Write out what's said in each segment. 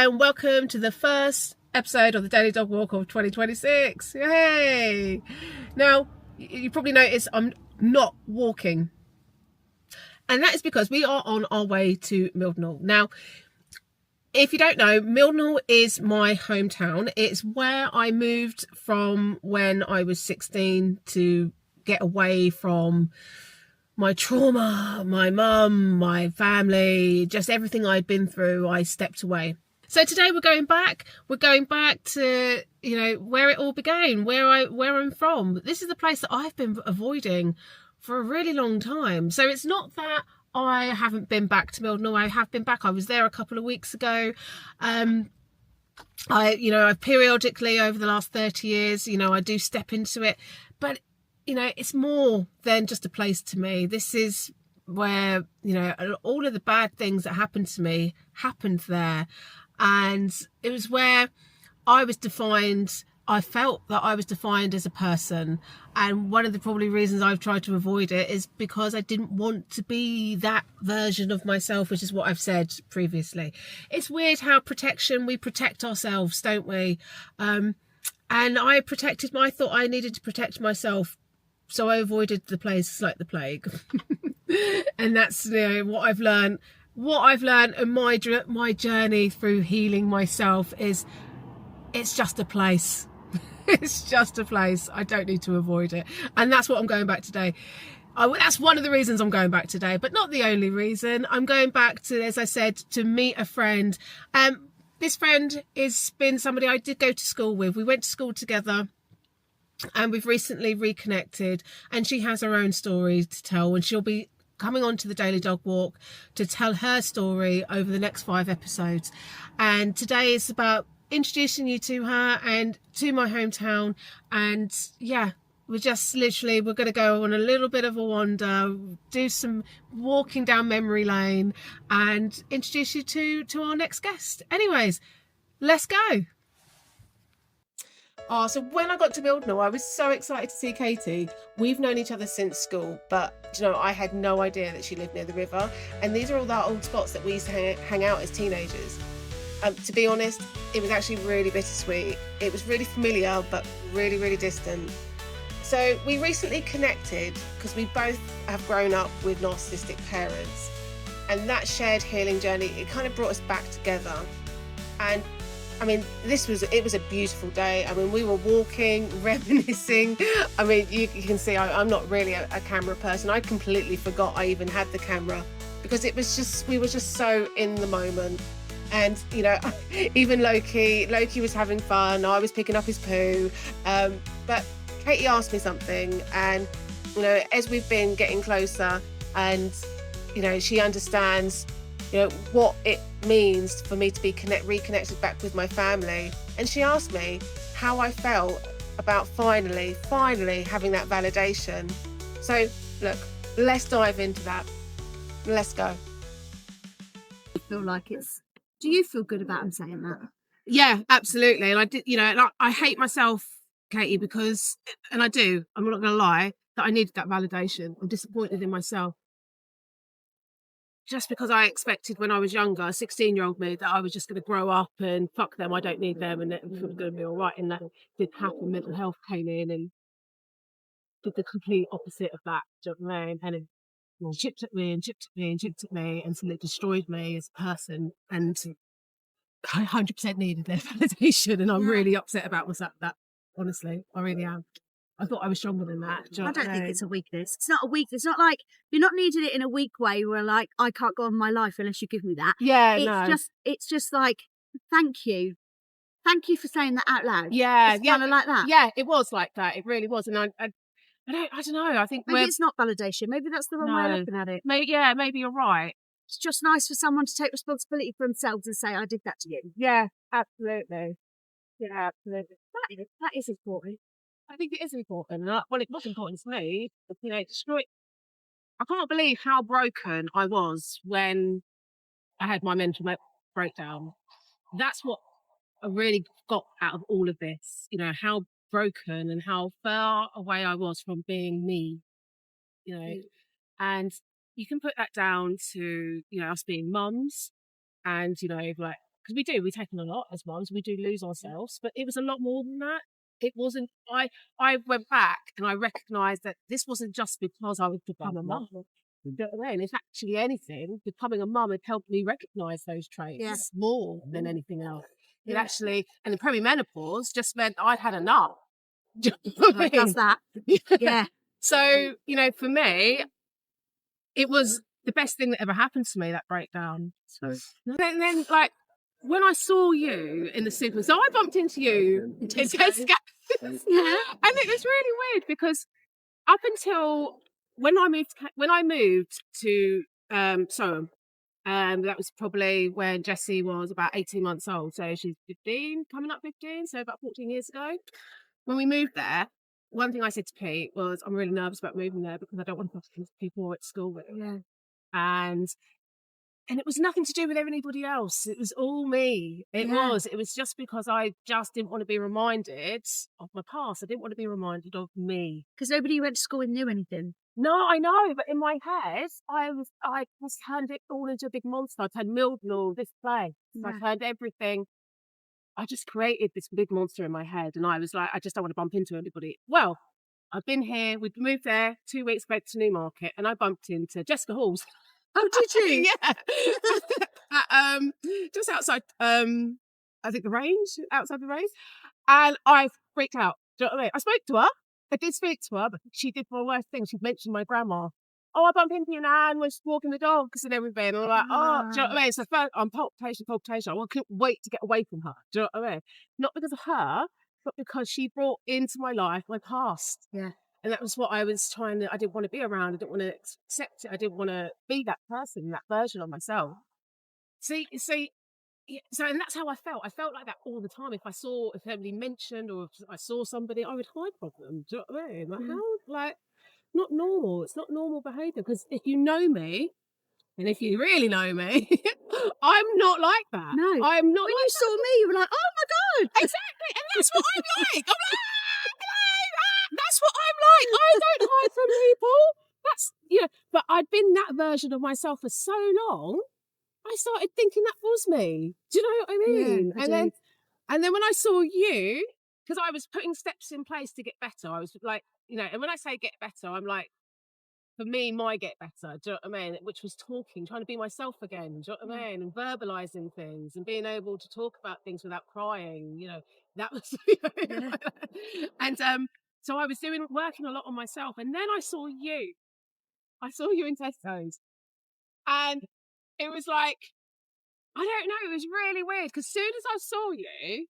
and welcome to the first episode of the Daily Dog Walk of 2026. Yay! Now, you probably noticed I'm not walking, and that is because we are on our way to Mildenhall. Now, if you don't know, Mildenhall is my hometown. It's where I moved from when I was 16 to get away from my trauma, my mum, my family, just everything I'd been through. I stepped away. So today we're going back to, where it all began, where I'm from. This is the place that I've been avoiding for a really long time. So it's not that I haven't been back to Mildenhall. I have been back. I was there a couple of weeks ago. I've periodically over the last 30 years, I do step into it, but it's more than just a place to me. This is where, all of the bad things that happened to me happened there. And it was where I felt that I was defined as a person. And one of the probably reasons I've tried to avoid it is because I didn't want to be that version of myself, which is what I've said previously. It's weird how we protect ourselves, don't we? And I thought I needed to protect myself. So I avoided the places like the plague. And that's what I've learned. What I've learned in my journey through healing myself is it's just a place. It's just a place. I don't need to avoid it. And that's what I'm going back today. That's one of the reasons I'm going back today, but not the only reason. I'm going back to, as I said, to meet a friend. This friend has been somebody I did go to school with. We went to school together. And we've recently reconnected, and she has her own story to tell, and she'll be coming on to the Daily Dog Walk to tell her story over the next 5 episodes. And today is about introducing you to her and to my hometown. And yeah, we're going to go on a little bit of a wander, do some walking down memory lane, and introduce you to our next guest. Anyways, let's go. So when I got to Mildenhall, I was so excited to see Katie. We've known each other since school, but I had no idea that she lived near the river. And these are all the old spots that we used to hang out as teenagers. To be honest, it was actually really bittersweet. It was really familiar, but really, really distant. So we recently connected because we both have grown up with narcissistic parents. And that shared healing journey, it kind of brought us back together. And it was a beautiful day. We were walking, reminiscing. You can see I'm not really a camera person. I completely forgot I even had the camera because we were just so in the moment. And, even Loki was having fun. I was picking up his poo. But Katie asked me something, and, as we've been getting closer and, she understands what it means for me to be reconnected back with my family. And she asked me how I felt about finally having that validation. So look, let's dive into that. Let's go. I feel like do you feel good about him saying that? Yeah, absolutely. And I did, and I hate myself, Katie, because, and I do, I'm not going to lie, that I needed that validation. I'm disappointed in myself. Just because I expected when I was younger, a 16-year-old me, that I was just going to grow up and fuck them, I don't need them, and it was going to be all right. And that did happen. Mental health came in and did the complete opposite of that. Do you know what I mean? And it chipped at me and chipped at me and chipped at me until it destroyed me as a person. And I 100% needed their validation, and I'm really upset about that. Honestly, I really am. I thought I was stronger than that. I don't think it's a weakness. It's not a weakness. It's not like you're not needing it in a weak way where like I can't go on my life unless you give me that. Yeah, it's just like thank you for saying that out loud. Yeah, it's kind of like that. Yeah, it was like that. It really was, and I don't know. I think maybe it's not validation. Maybe that's the wrong way of looking at it. Maybe you're right. It's just nice for someone to take responsibility for themselves and say, "I did that to you." Yeah, absolutely. Yeah, absolutely. That is important. I think it is important. It was important to me. Destroy. I can't believe how broken I was when I had my mental breakdown. That's what I really got out of all of this. How broken and how far away I was from being me. And you can put that down to us being mums, and like because we take on a lot as mums, we do lose ourselves, but it was a lot more than that. It wasn't. I went back and I recognised that this wasn't just because I was become a mum. You know what I mean? If actually anything, becoming a mum had helped me recognise those traits more than anything else. It actually, and the perimenopause just meant I'd had enough. Do you know what I It does mean? that. Yeah. So, you know, for me, it was the best thing that ever happened to me, that breakdown. So then like when I saw you in the super, so I bumped into you in Tesco. Yeah. And it was really weird because up until when I moved to Soham, that was probably when Jessie was about 18 months old. So she's 15, coming up 15, so about 14 years ago. When we moved there, one thing I said to Pete was, I'm really nervous about moving there because I don't want to have people at school with. Yeah. And it was nothing to do with anybody else. It was all me. It was just because I just didn't want to be reminded of my past. I didn't want to be reminded of me. Because nobody you went to school with knew anything. No, I know, but in my head, I just turned it all into a big monster. I turned Mildnall, this place. I turned everything. I just created this big monster in my head, and I was like, I just don't want to bump into anybody. Well, I've been here. We've moved there 2 weeks back to Newmarket, and I bumped into Jessica Halls. Oh, did you? Yeah. Just outside, I think the range, outside the range. And I freaked out. Do you know what I mean? I spoke to her. I did speak to her, but she did the worst thing. She mentioned my grandma. Oh, I bumped into you now and was walking the dogs and everything. And I'm like, oh, do you know what I mean? So first, I'm palpitation. I couldn't wait to get away from her. Do you know what I mean? Not because of her, but because she brought into my life my past. Yeah. And that was what I was I didn't want to be around. I didn't want to accept it. I didn't want to be that person, that version of myself. See, yeah, so, and that's how I felt. I felt like that all the time. If somebody mentioned or if I saw somebody, I would hide from them. Do you know what I mean? Like, how, like, not normal. It's not normal behaviour. Because if you know me, and if you really know me, I'm not like that. No. I'm not When like you saw me, you were like, oh my God. exactly. And that's what I'm like. I'm like, that's what I'm like. I don't hide from people. That's, you know, but I'd been that version of myself for so long, I started thinking that was me. Do you know what I mean? Yeah, I do. And then when I saw you, because I was putting steps in place to get better, I was like, you know, and when I say get better, I'm like, for me, my get better, do you know what I mean? Which was talking, trying to be myself again, do you know what I mean? And verbalizing things and being able to talk about things without crying, you know, that was, and so I was working a lot on myself. And then I saw you. I saw you in Tesco's. And it was like, I don't know, it was really weird because soon as I saw you,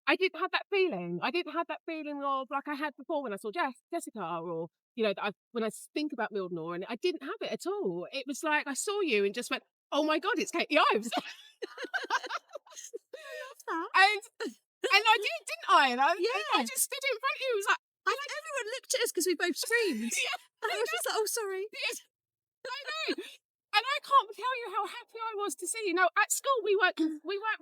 I didn't have that feeling. I didn't have that feeling of like I had before when I saw Jessica or, you know, when I think about Mildnor, and I didn't have it at all. It was like I saw you and just went, oh my God, it's Katie Ives. and I didn't I? And I just stood in front of you. It was like, Everyone looked at us because we both screamed. And I was just like, oh, sorry. yes, I know. And I can't tell you how happy I was to see you. Now at school we weren't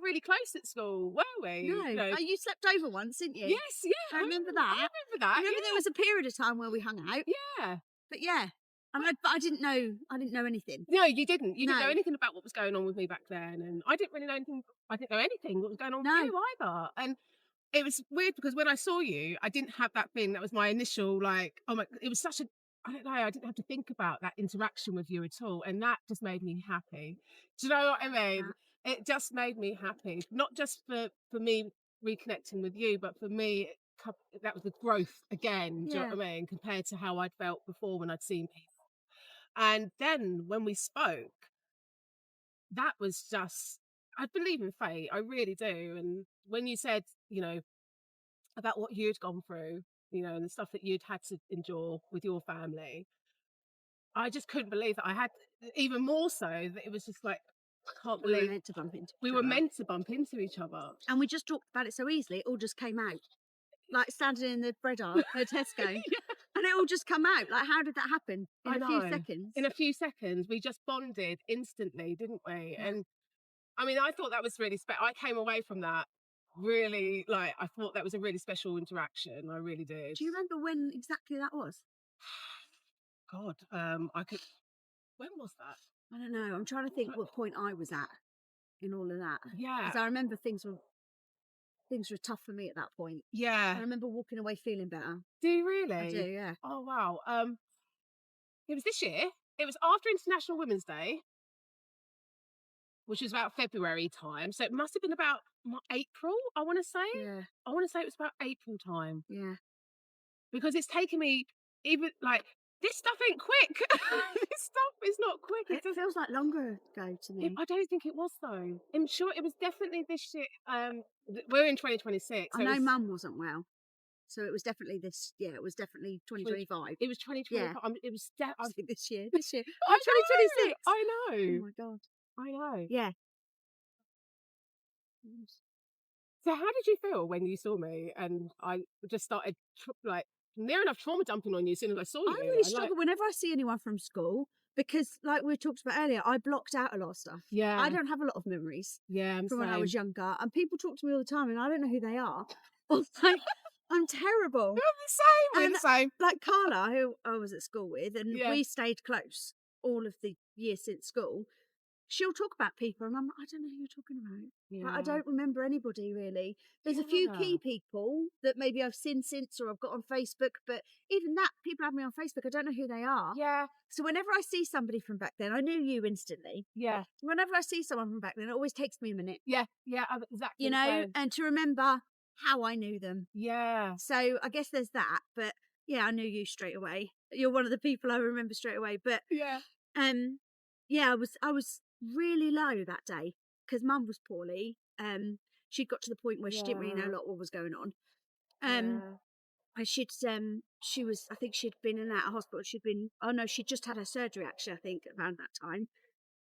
really close at school, were we? No. You know? Oh, you slept over once, didn't you? Yes, yeah. I remember that. I remember that. I remember there was a period of time where we hung out. Yeah. But yeah. But I didn't know anything. No, you didn't. You didn't know No. anything about what was going on with me back then, and I didn't really know anything. I didn't know anything what was going on No. with you either. And it was weird because when I saw you, I didn't have that thing. That was my initial like, oh my! It was such a, I don't know. I didn't have to think about that interaction with you at all, and that just made me happy. Do you know what I mean? It just made me happy, not just for me reconnecting with you, but for me. That was the growth again. Do you know what I mean? Compared to how I'd felt before when I'd seen people. And then when we spoke, that was just, I believe in fate. I really do. And when you said, you know, about what you'd gone through, you know, and the stuff that you'd had to endure with your family, I just couldn't believe that I had, even more so that it was just like, I can't We were believe meant to bump into we each were other. meant to bump into each other. And we just talked about it so easily. It all just came out. Like standing in the bread aisle at Tesco. And it all just come out. Like, how did that happen? In a few seconds. In a few seconds, we just bonded instantly, didn't we? And I mean, I thought that was really special. I came away from that really, like, I thought that was a really special interaction. I really did. Do you remember when exactly that was? God, when was that? I don't know. I'm trying to think what point I was at. in all of that. Yeah. Because I remember things were tough for me at that point. Yeah. I remember walking away feeling better. Do you really? I do, yeah. Oh wow. It was this year. It was after International Women's Day, which was about February time. So it must have been about April, I want to say. Yeah. I want to say it was about April time. Yeah. Because it's taken me even like this stuff ain't quick. This stuff is not quick. It feels like longer ago to me. I don't think it was though. I'm sure it was definitely this year. We're in 2026. I know Mum wasn't well. So it was definitely this. Yeah, it was definitely 2025. It was 2025. Yeah. It was this year. This year. I'm 2026. I know. Oh my god. I know. Yeah. So how did you feel when you saw me and I just started like near enough trauma dumping on you as soon as I saw you? I really struggle whenever I see anyone from school because, like we talked about earlier, I blocked out a lot of stuff. Yeah. I don't have a lot of memories. Yeah, from when I was younger, and people talk to me all the time, and I don't know who they are. Like, I'm terrible. We're the same. Like Carla, who I was at school with, and Yeah. we stayed close all of the years since school. She'll talk about people, and I'm like, I don't know who you're talking about. Yeah. Like, I don't remember anybody really. There's a few key people that maybe I've seen since or I've got on Facebook, but even that, people have me on Facebook, I don't know who they are. Yeah. So whenever I see somebody from back then, I knew you instantly. Yeah. Whenever I see someone from back then, it always takes me a minute. Yeah. Yeah. Exactly. You know, and to remember how I knew them. Yeah. So I guess there's that, but yeah, I knew you straight away. You're one of the people I remember straight away. But yeah, yeah, I was really low that day because Mum was poorly. She'd got to the point where she didn't really know a lot what was going on. And she'd she was, I think she'd been in and out of hospital. She'd just had her surgery actually, I think, around that time.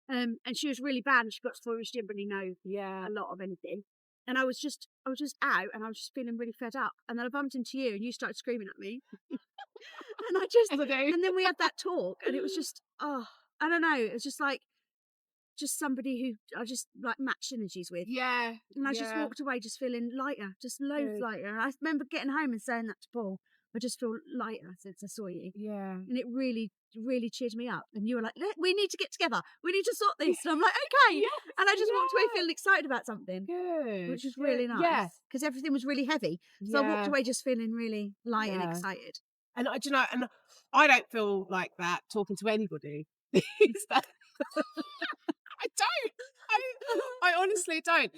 And she was really bad, and she got to the point where she didn't really know a lot of anything. And I was just out, and I was just feeling really fed up. And then I bumped into you, and you started screaming at me. And and then we had that talk, and it was just, I don't know, it was just like, just somebody who I just like matched energies with. Yeah. And I just walked away just feeling lighter, just loads lighter. And I remember getting home and saying that to Paul. I just feel lighter since I saw you. Yeah. And it really, really cheered me up. And you were like, we need to get together. We need to sort this. And I'm like, okay. Yes, and I just walked away feeling excited about something. Good. Which was really nice. Yeah. Because everything was really heavy. So I walked away just feeling really light and excited. And I don't feel like that talking to anybody. I don't. I honestly don't.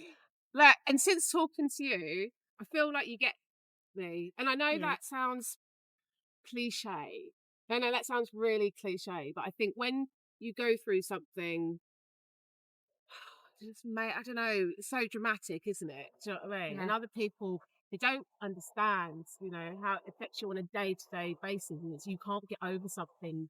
Like, and since talking to you, I feel like you get me. And I know that sounds cliche. I know that sounds really cliche, but I think when you go through something, I don't know, it's so dramatic, isn't it? Do you know what I mean? Yeah. And other people, they don't understand, you know, how it affects you on a day-to-day basis. And you can't get over something.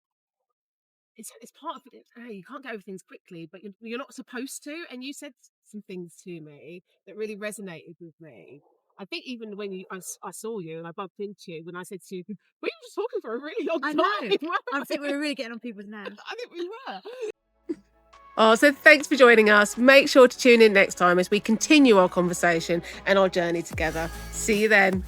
It's part of it. You can't get over things quickly, but you're not supposed to. And you said some things to me that really resonated with me. I think even when I saw you and I bumped into you, when I said to you, we were just talking for a really long time. I think we were really getting on people's nerves. I think we were. Oh, so thanks for joining us. Make sure to tune in next time as we continue our conversation and our journey together. See you then.